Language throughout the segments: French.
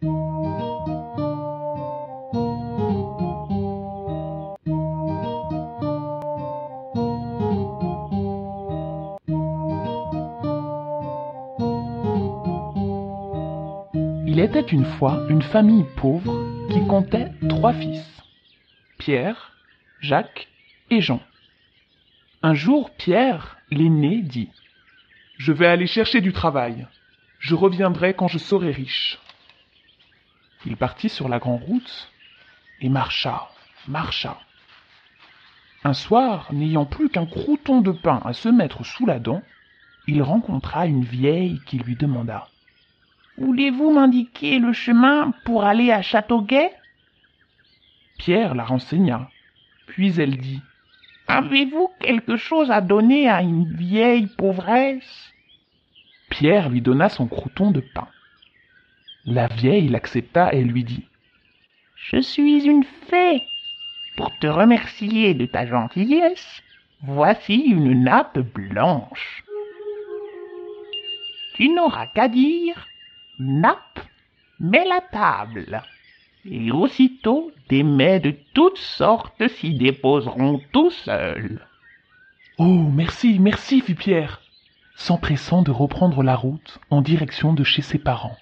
Il était une fois une famille pauvre qui comptait 3 fils, Pierre, Jacques et Jean. Un jour, Pierre, l'aîné, dit « Je vais aller chercher du travail. Je reviendrai quand je serai riche. » Il partit sur la grande route et marcha. Un soir, n'ayant plus qu'un crouton de pain à se mettre sous la dent, il rencontra une vieille qui lui demanda « Voulez-vous m'indiquer le chemin pour aller à Châteauguay ?» Pierre la renseigna, puis elle dit « Avez-vous quelque chose à donner à une vieille pauvresse ?» Pierre lui donna son crouton de pain. La vieille l'accepta et lui dit « Je suis une fée. Pour te remercier de ta gentillesse, voici une nappe blanche. Tu n'auras qu'à dire « Nappe, mets la table ». Et aussitôt, des mets de toutes sortes s'y déposeront tout seuls. « Oh, merci, merci, fit Pierre, s'empressant de reprendre la route en direction de chez ses parents.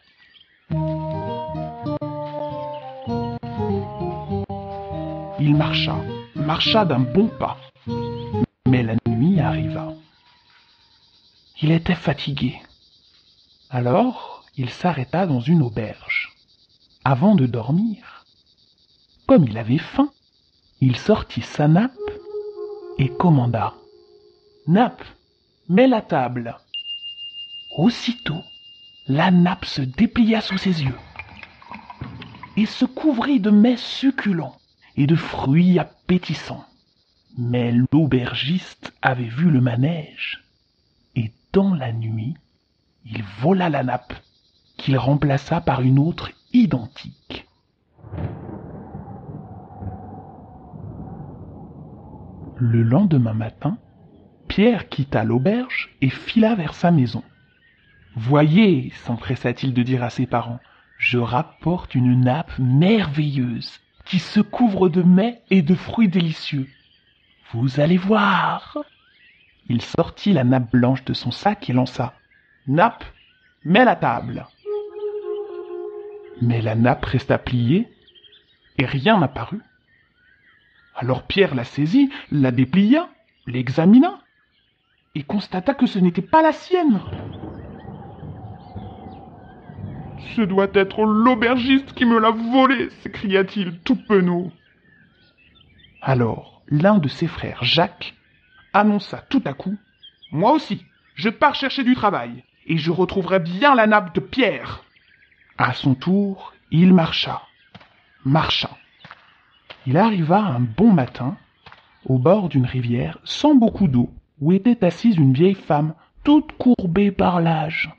Il marcha d'un bon pas, mais la nuit arriva. Il était fatigué. Alors, il s'arrêta dans une auberge. Avant de dormir, comme il avait faim, il sortit sa nappe et commanda « Nappe, mets la table !» Aussitôt, la nappe se déplia sous ses yeux et se couvrit de mets succulents et de fruits appétissants. Mais l'aubergiste avait vu le manège et dans la nuit, il vola la nappe qu'il remplaça par une autre identique. Le lendemain matin, Pierre quitta l'auberge et fila vers sa maison. « Voyez, s'empressa-t-il de dire à ses parents, je rapporte une nappe merveilleuse qui se couvre de mets et de fruits délicieux. Vous allez voir. » Il sortit la nappe blanche de son sac et lança « Nappe, mets la table !» Mais la nappe resta pliée et rien n'apparut. Alors Pierre la saisit, la déplia, l'examina et constata que ce n'était pas la sienne. « Ce doit être l'aubergiste qui me l'a volée !» s'écria-t-il tout penaud. Alors l'un de ses frères, Jacques, annonça tout à coup « Moi aussi, je pars chercher du travail et je retrouverai bien la nappe de Pierre !» À son tour, il marcha. Il arriva un bon matin au bord d'une rivière sans beaucoup d'eau où était assise une vieille femme toute courbée par l'âge.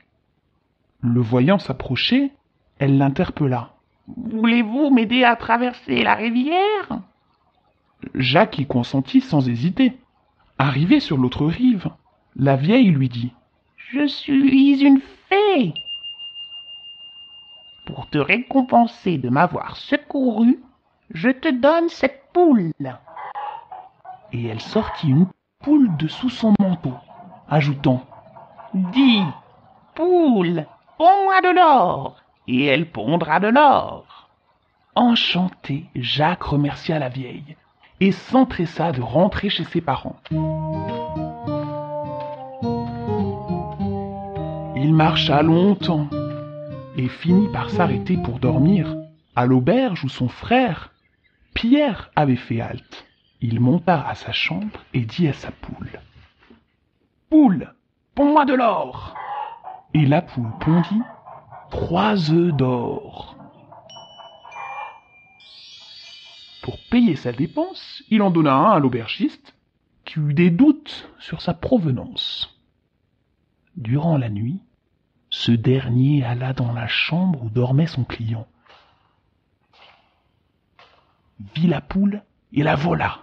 Le voyant s'approcher, elle l'interpella. « Voulez-vous m'aider à traverser la rivière ?» Jacques y consentit sans hésiter. Arrivé sur l'autre rive, la vieille lui dit « Je suis une fée. Pour te récompenser de m'avoir secouru, je te donne cette poule. » Et elle sortit une poule de sous son manteau, ajoutant « Dis, poule, ponds-moi de l'or, et elle pondra de l'or. » Enchanté, Jacques remercia la vieille et s'empressa de rentrer chez ses parents. Il marcha longtemps et finit par s'arrêter pour dormir à l'auberge où son frère, Pierre, avait fait halte. Il monta à sa chambre et dit à sa poule « Poule, ponds-moi de l'or !» Et la poule pondit 3 œufs d'or. Pour payer sa dépense, il en donna un à l'aubergiste, qui eut des doutes sur sa provenance. Durant la nuit, ce dernier alla dans la chambre où dormait son client, vit la poule et la vola.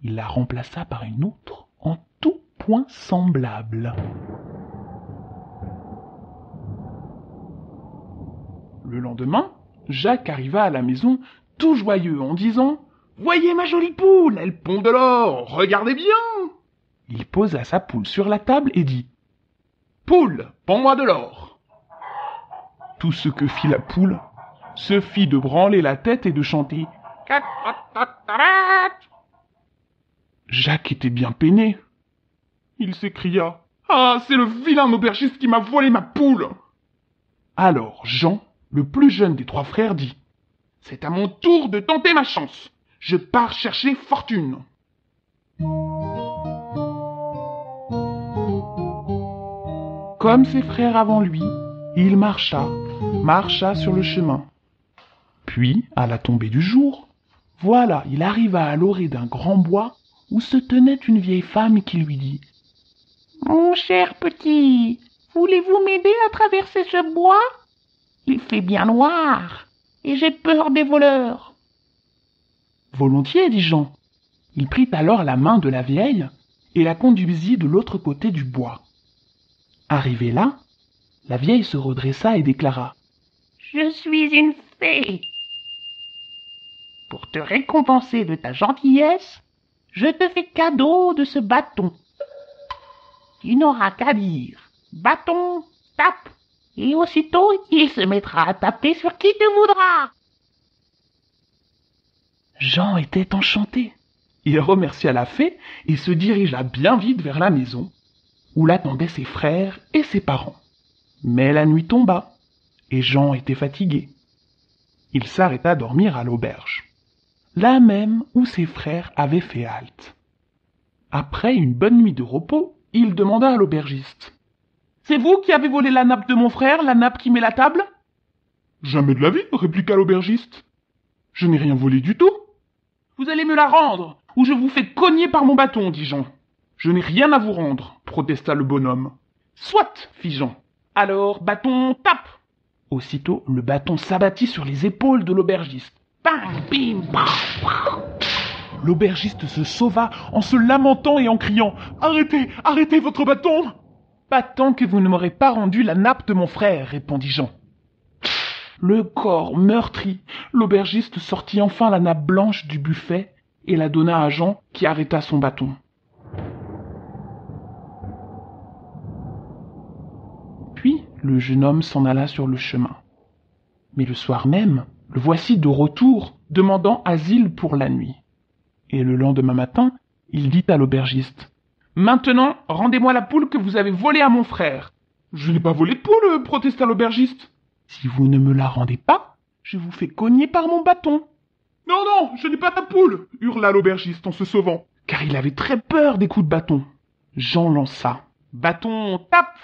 Il la remplaça par une autre en tout point semblable. Le lendemain, Jacques arriva à la maison tout joyeux en disant « Voyez ma jolie poule, elle pond de l'or, regardez bien !» Il posa sa poule sur la table et dit « Poule, ponds-moi de l'or !» Tout ce que fit la poule, se fit de branler la tête et de chanter « Jacques était bien peiné. Il s'écria « Ah, c'est le vilain aubergiste qui m'a volé ma poule !» Alors Jean, le plus jeune des 3 frères, dit « C'est à mon tour de tenter ma chance. Je pars chercher fortune. » Comme ses frères avant lui, il marcha sur le chemin. Puis, à la tombée du jour, voilà, il arriva à l'orée d'un grand bois où se tenait une vieille femme qui lui dit « Mon cher petit, voulez-vous m'aider à traverser ce bois ? Il fait bien noir, et j'ai peur des voleurs. » Volontiers, dit Jean. Il prit alors la main de la vieille et la conduisit de l'autre côté du bois. Arrivé là, la vieille se redressa et déclara « Je suis une fée. Pour te récompenser de ta gentillesse, je te fais cadeau de ce bâton. Tu n'auras qu'à dire « Bâton, tape !» et aussitôt il se mettra à taper sur qui tu voudras. » Jean était enchanté. Il remercia la fée et se dirigea bien vite vers la maison, où l'attendaient ses frères et ses parents. Mais la nuit tomba, et Jean était fatigué. Il s'arrêta dormir à l'auberge, là même où ses frères avaient fait halte. Après une bonne nuit de repos, il demanda à l'aubergiste « C'est vous qui avez volé la nappe de mon frère, la nappe qui met la table ?»« Jamais de la vie, répliqua l'aubergiste. Je n'ai rien volé du tout. »« Vous allez me la rendre, ou je vous fais cogner par mon bâton, dit Jean. »« Je n'ai rien à vous rendre, protesta le bonhomme. »« Soit, fit Jean. Alors, bâton, tape !» Aussitôt, le bâton s'abattit sur les épaules de l'aubergiste. Bang, bim, bam. L'aubergiste se sauva en se lamentant et en criant « Arrêtez, arrêtez votre bâton !»« Pas tant que vous ne m'aurez pas rendu la nappe de mon frère, répondit Jean. Le corps meurtri, l'aubergiste sortit enfin la nappe blanche du buffet et la donna à Jean qui arrêta son bâton. Puis le jeune homme s'en alla sur le chemin. Mais le soir même, le voici de retour, demandant asile pour la nuit. Et le lendemain matin, il dit à l'aubergiste « Maintenant, rendez-moi la poule que vous avez volée à mon frère. »« Je n'ai pas volé de poule, protesta l'aubergiste. »« Si vous ne me la rendez pas, je vous fais cogner par mon bâton. »« Non, non, je n'ai pas ta poule !» hurla l'aubergiste en se sauvant, car il avait très peur des coups de bâton. Jean lança « Bâton, tape !»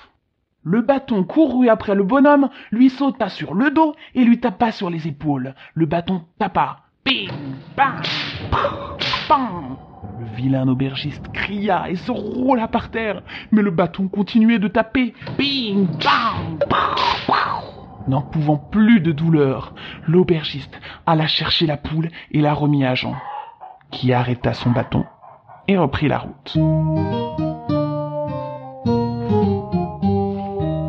Le bâton courut après le bonhomme, lui sauta sur le dos et lui tapa sur les épaules. Le bâton tapa. Bing, bang, bang. Le vilain aubergiste cria et se roula par terre, mais le bâton continuait de taper. Bing, bang, N'en pouvant plus de douleur, l'aubergiste alla chercher la poule et la remit à Jean, qui arrêta son bâton et reprit la route.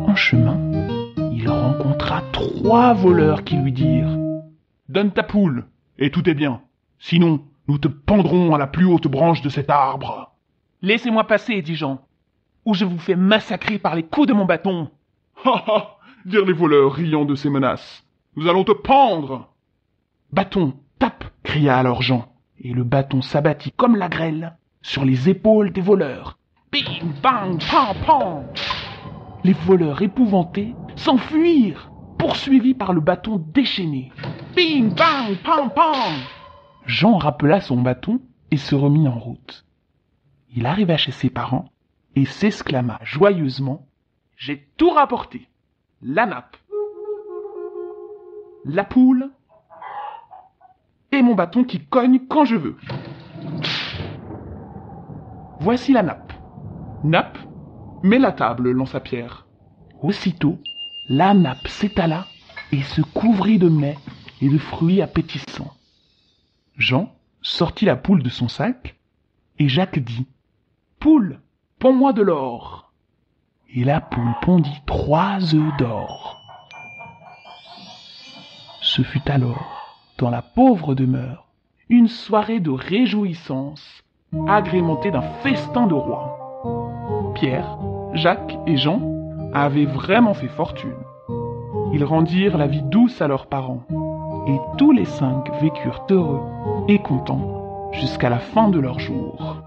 En chemin, il rencontra 3 voleurs qui lui dirent « Donne ta poule, et tout est bien. Sinon, nous te pendrons à la plus haute branche de cet arbre. »« Laissez-moi passer, dit Jean, ou je vous fais massacrer par les coups de mon bâton. »« Ha ha !» dirent les voleurs, riant de ces menaces. « Nous allons te pendre !»« Bâton, tape !» cria alors Jean, et le bâton s'abattit comme la grêle sur les épaules des voleurs. Bing, bang, pan, pan. Les voleurs épouvantés s'enfuirent, poursuivis par le bâton déchaîné. Bing, bang, pan, pan. Jean rappela son bâton et se remit en route. Il arriva chez ses parents et s'exclama joyeusement « J'ai tout rapporté. La nappe, la poule et mon bâton qui cogne quand je veux. Voici la nappe. Nappe, mets la table, lança Pierre. Aussitôt, la nappe s'étala et se couvrit de mets et de fruits appétissants. Jean sortit la poule de son sac et Jacques dit « Poule, ponds-moi de l'or !» Et la poule pondit 3 œufs d'or. Ce fut alors, dans la pauvre demeure, une soirée de réjouissance, agrémentée d'un festin de roi. Pierre, Jacques et Jean avaient vraiment fait fortune. Ils rendirent la vie douce à leurs parents, et tous les 5 vécurent heureux et contents jusqu'à la fin de leurs jours.